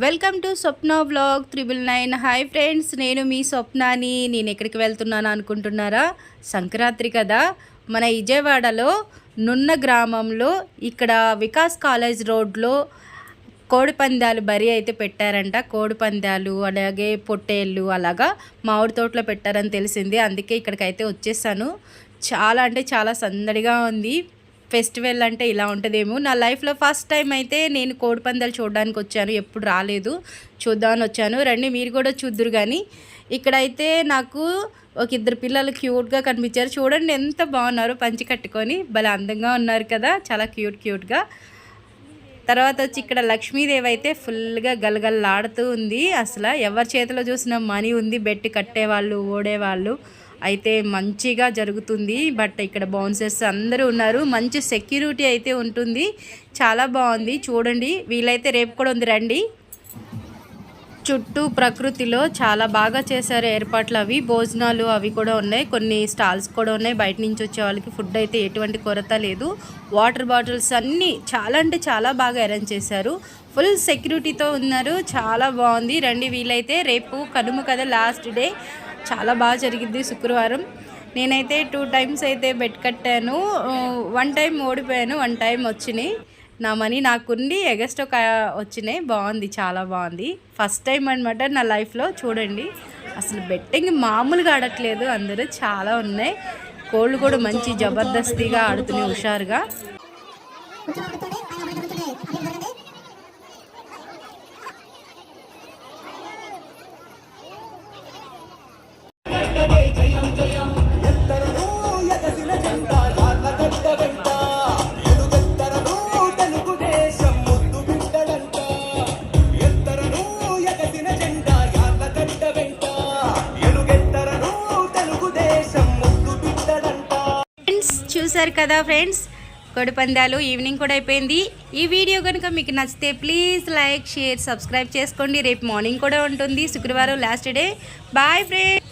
Welcome to Swapna vlog 999. Hi friends, నేను మీ స్వప్నాని. నేను ఎక్కడికి వెళ్తున్నాను అనుకుంటున్నారా? సంక్రాంతి కదా, మన విజయవాడలో నున్న గ్రామంలో ఇక్కడ వికాస్ కాలేజ్ రోడ్లో కోడిపందాలు బరి అయితే పెట్టారంట. కోడిపందాలు అలాగే పొట్టేళ్ళు అలాగా మామిడి తోటలో పెట్టారని తెలిసింది. అందుకే ఇక్కడికైతే వచ్చేసాను. చాలా అంటే చాలా సందడిగా ఉంది. ఫెస్టివల్ అంటే ఇలా ఉంటుందేమో. నా లైఫ్లో ఫస్ట్ టైం అయితే నేను కోడిపందాలు చూడడానికి వచ్చాను. ఎప్పుడు రాలేదు, చూద్దామని వచ్చాను. రండి మీరు కూడా చూద్దురు. కానీ ఇక్కడైతే నాకు ఒక ఇద్దరు పిల్లలు క్యూట్గా కనిపించారు. చూడండి ఎంత బాగున్నారు, పంచి కట్టుకొని భలే అందంగా ఉన్నారు కదా, చాలా క్యూట్గా. తర్వాత వచ్చి ఇక్కడ లక్ష్మీదేవి అయితే ఫుల్గా గలగలలాడుతూ ఉంది. అసలు ఎవరి చేతిలో చూసినా మనీ ఉంది. బెట్టి కట్టేవాళ్ళు, ఓడేవాళ్ళు అయితే మంచిగా జరుగుతుంది. బట్ ఇక్కడ బౌన్సర్స్ అందరూ ఉన్నారు. మంచి సెక్యూరిటీ అయితే ఉంటుంది. చాలా బాగుంది. చూడండి, వీలైతే రేపు కూడా ఉంది, రండి. చుట్టూ ప్రకృతిలో చాలా బాగా చేశారు ఏర్పాట్లు. అవి భోజనాలు అవి కూడా ఉన్నాయి. కొన్ని స్టాల్స్ కూడా ఉన్నాయి. బయట నుంచి వచ్చే వాళ్ళకి ఫుడ్ అయితే ఎటువంటి కొరత లేదు. వాటర్ బాటిల్స్ అన్నీ చాలా అంటే చాలా బాగా అరేంజ్ చేశారు. ఫుల్ సెక్యూరిటీతో ఉన్నారు. చాలా బాగుంది. రండి వీలైతే. రేపు కనుమ కదా, లాస్ట్ డే. చాలా బాగా జరిగింది శుక్రవారం. నేనైతే 2 టైమ్స్ అయితే బెట్ కట్టాను. 1 టైం ఓడిపోయాను, 1 టైం వచ్చినాయి. నా మనీ నాకుండి ఎగస్ట్రా వచ్చినాయి. బాగుంది, చాలా బాగుంది. ఫస్ట్ టైం అనమాట నా లైఫ్లో. చూడండి అసలు బెట్టింగ్ మామూలుగా ఆడట్లేదు అందరూ, చాలా ఉన్నాయి. కోళ్ళు కూడా మంచి జబర్దస్తిగా ఆడుతున్నాయి, హుషారుగా. చూసారు కదా ఫ్రెండ్స్, కోడిపందాలు ఈవినింగ్ కూడా అయిపోయింది. ఈ వీడియో కనుక మీకు నచ్చితే ప్లీజ్ లైక్, షేర్, సబ్స్క్రైబ్ చేసుకోండి. రేపు మార్నింగ్ కూడా ఉంటుంది, శుక్రవారం లాస్ట్ డే. Bye friends.